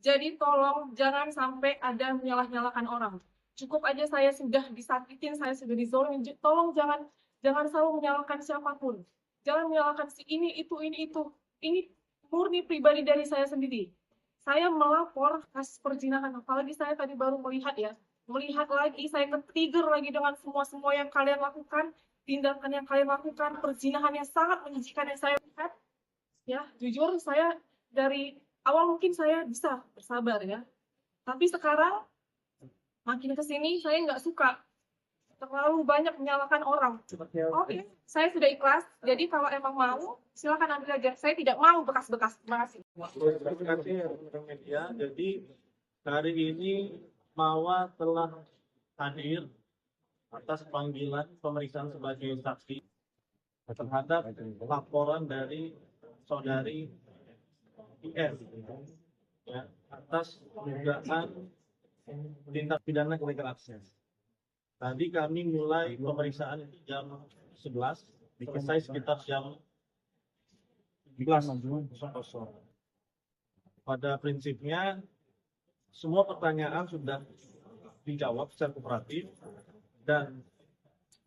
Jadi tolong jangan sampai ada menyalah-nyalahkan orang. Cukup aja saya sudah disakitin, saya sudah dizolimin. Tolong jangan selalu menyalahkan siapapun. Jangan menyalahkan si ini, itu. Ini murni pribadi dari saya sendiri. Saya melapor kasus perzinahan, apalagi saya tadi baru melihat ya. Melihat lagi, saya ke-trigger lagi dengan semua yang kalian lakukan, tindakan yang kalian lakukan, perzinahan yang sangat menjijikan yang saya lihat. Ya, jujur saya dari awal mungkin saya bisa bersabar ya. Tapi sekarang makin ke sini saya nggak suka terlalu banyak menyalahkan orang. Oke, saya sudah ikhlas. Jadi kalau emang mau, silakan ambil aja. Saya tidak mau bekas-bekas. Terima kasih. Terima kasih rekan media. Jadi hari ini Mawa telah hadir atas panggilan pemeriksaan sebagai saksi terhadap laporan dari saudari IR ya, atas dugaan tindak pidana illegal access. Tadi kami mulai pemeriksaan itu jam 11, selesai sekitar jam 11.00. Pada prinsipnya semua pertanyaan sudah dijawab secara kooperatif dan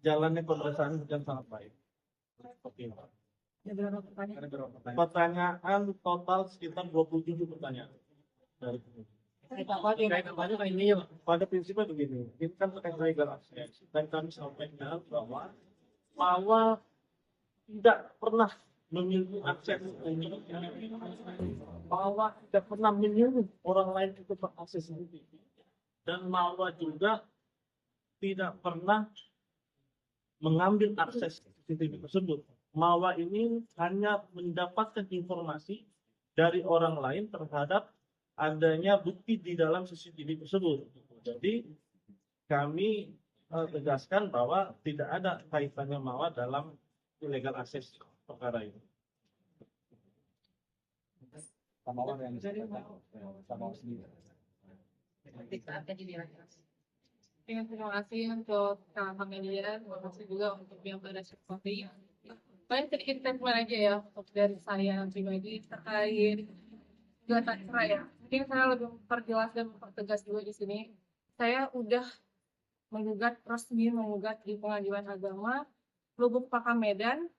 jalannya pemeriksaan sudah sangat baik. Oke. Pertanyaan total sekitar 27 pertanyaan. Pada prinsipnya begini, ini kan terkait legal access dan kami sampaikan bahwa tidak pernah memiliki akses, bahwa tidak pernah menyuruh orang lain untuk berakses CCTV, dan Mawa juga tidak pernah mengambil akses CCTV tersebut. Mawa ini hanya mendapatkan informasi dari orang lain terhadap adanya bukti di dalam CCTV tersebut. Jadi kami tegaskan bahwa tidak ada kaitannya Mawa dalam illegal access perkara ini. Terima kasih untuk kawan media, terima kasih juga untuk yang pada seperti paling sedikit statement aja ya untuk dari saya pribadi terkait gugatan cerai ya. Mungkin saya lebih memperjelas dan mempertegas dulu di sini. Saya udah resmi menggugat di Pengadilan Agama Lubuk Pakam Medan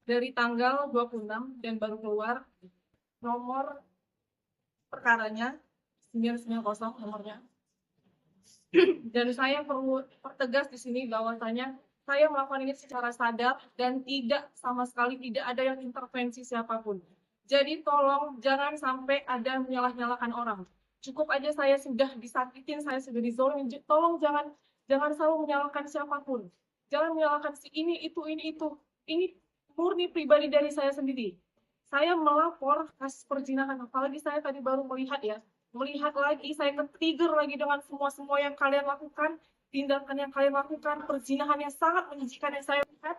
dari tanggal 26 dan baru keluar nomor perkaranya 990 nomornya. Dan saya perlu pertegas di sini bahwasanya saya melakukan ini secara sadar dan sama sekali tidak ada yang intervensi siapapun. Jadi tolong jangan sampai ada menyalah-nyalahkan orang. Cukup aja saya sudah disakitin, saya sudah dizolimin. Tolong jangan selalu menyalahkan siapapun. Jangan menyalahkan si ini, itu. Ini murni pribadi dari saya sendiri. Saya melapor kasus perzinahan, apalagi saya tadi baru melihat ya. Melihat lagi, saya ke-trigger lagi dengan semua yang kalian lakukan, tindakan yang kalian lakukan, perzinahan yang sangat menjijikan yang saya lihat.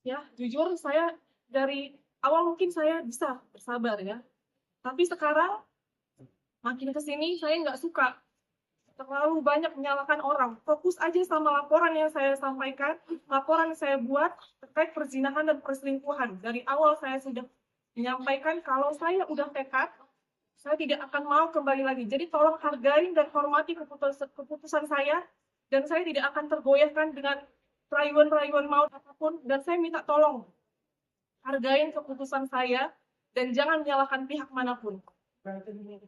Ya, jujur saya dari awal mungkin saya bisa bersabar ya. Tapi sekarang makin ke sini saya nggak suka terlalu banyak menyalahkan orang. Fokus aja sama laporan yang saya sampaikan, laporan yang saya buat terkait perzinahan dan perselingkuhan. Dari awal saya sudah menyampaikan kalau saya udah tekad, saya tidak akan mau kembali lagi. Jadi tolong hargai dan hormati keputusan saya, dan saya tidak akan tergoyahkan dengan rayuan-rayuan maut apapun, dan saya minta tolong hargain keputusan saya dan jangan menyalahkan pihak manapun.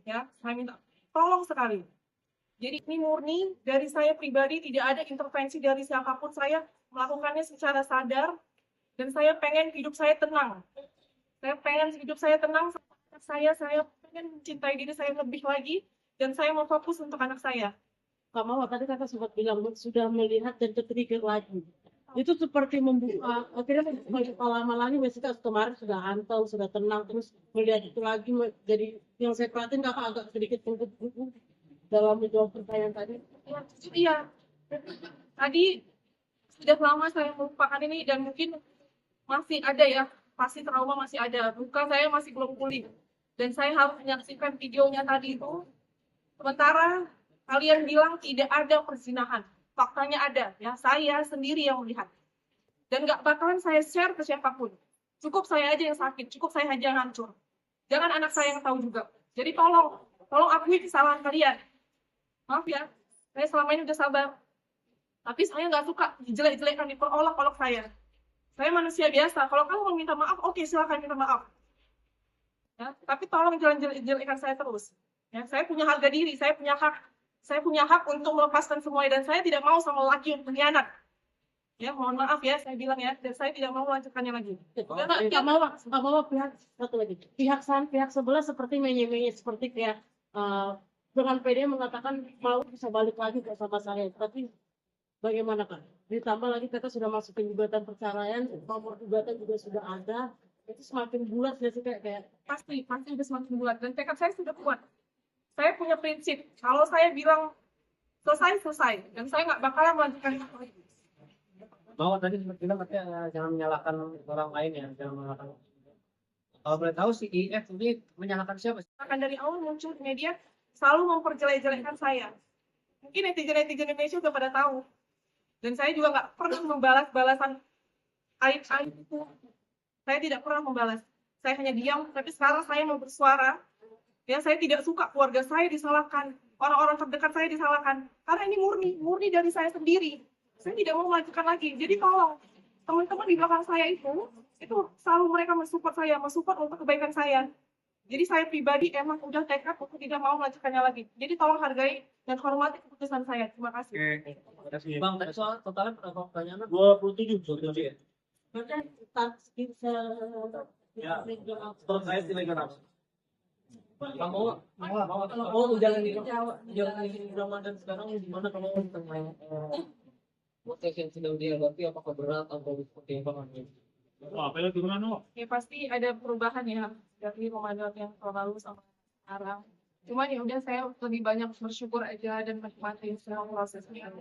Ya, saya minta tolong sekali. Jadi ini murni dari saya pribadi, tidak ada intervensi dari siapapun. Saya melakukannya secara sadar dan saya pengen hidup saya tenang. Saya pengen hidup saya tenang. Saya pengen mencintai diri saya lebih lagi dan saya mau fokus untuk anak saya. Kak Mawar, tadi kakak sempat bilang sudah melihat dan ke-trigger lagi. Itu seperti membuka, akhirnya membuka lama lagi, misalnya kemarin sudah antau, sudah tenang, terus melihat itu lagi. Jadi yang saya perhatiin kakak agak sedikit menggugur dalam menjawab pertanyaan tadi. Iya, tadi sudah lama saya melupakan ini dan mungkin masih ada ya, pasti trauma masih ada, luka saya masih belum pulih dan saya harus menyaksikan videonya tadi itu. Sementara kalian bilang tidak ada perzinahan, faktanya ada ya, saya sendiri yang melihat dan nggak bakalan saya share ke siapapun. Cukup saya aja yang sakit, cukup saya aja yang hancur, jangan anak saya yang tahu juga. Jadi tolong Tolong akui kesalahan kalian. Maaf ya, saya selama ini udah sabar. Tapi saya nggak suka dijelek-jelekkan, diperolok-olok saya. Saya manusia biasa. Kalau kamu mau minta maaf, oke, silakan minta maaf. Ya, tapi tolong jangan jelek-jelekkan saya terus. Ya, saya punya harga diri, saya punya hak. Saya punya hak untuk melepaskan semuanya, dan saya tidak mau sama lelaki yang pengkhianat. Ya, mohon maaf ya, saya bilang ya, dan saya tidak mau melanjutkannya lagi. Nggak mau pihak satu lagi. Pihak sebelah seperti menye-menye, seperti kayak dengan PD mengatakan mau bisa balik lagi ke sama saya. Tapi bagaimana kan? Ditambah lagi kita sudah masukin gugatan perceraian, nomor gugatan juga sudah ada. Itu semakin bulat ya sih kayak Pasti udah semakin bulat, dan tekad saya sudah kuat. Saya punya prinsip, kalau saya bilang selesai, dan saya nggak bakalan melanjutkan itu lagi. Bahwa tadi sempat bilang katanya jangan menyalahkan orang lain ya, jangan menyalahkan. Kalau boleh tahu si IF ini menyalahkan siapa? Akan dari awal muncul di media selalu memperjelek-jelekkan saya. Mungkin netizen Indonesia udah pada tahu. Dan saya juga nggak pernah membalas balasan aib-aib itu. Saya tidak pernah membalas. Saya hanya diam, tapi sekarang saya mau bersuara. Ya, saya tidak suka keluarga saya disalahkan, orang-orang terdekat saya disalahkan. Karena ini murni dari saya sendiri. Saya tidak mau melanjutkan lagi. Jadi tolong, teman-teman di belakang saya itu selalu mereka mensupport saya, mensupport untuk kebaikan saya. Jadi saya pribadi emang udah tekad untuk tidak mau melanjutkannya lagi. Jadi tolong hargai dan hormati keputusan saya. Terima kasih. Bang, tadi soal totalnya berapa pertanyaan? 27. Ya. macam Ya. Terus saya silakan apa? Kamu jalan di Ramadan sekarang gimana kalau tentang proses yang sedang dihadapi, apakah berat atau seperti apa? Apa ya gimana? Ya pasti ada perubahan ya dari Ramadan yang lalu sama sekarang. Cuman ya udah, saya lebih banyak bersyukur aja dan menikmati semua prosesnya.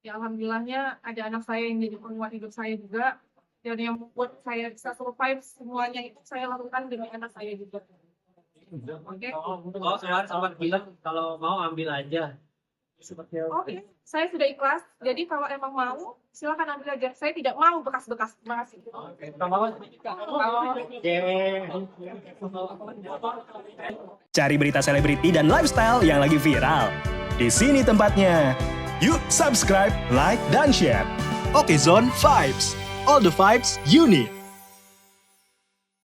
Ya alhamdulillahnya ada anak saya yang jadi penguat hidup saya juga, dan yang membuat saya bisa survive semuanya itu saya lakukan demi anak saya juga. Oke. Oh, saya sempat bilang kalau mau ambil aja. Seperti apa? Oke, saya sudah ikhlas. Jadi kalau emang mau, silakan ambil aja. Saya tidak mau bekas-bekas. Terima kasih. Cari berita selebriti dan lifestyle yang lagi viral. Di sini tempatnya. Yuk subscribe, like, dan share. Oke Zone Vibes. All the vibes you need.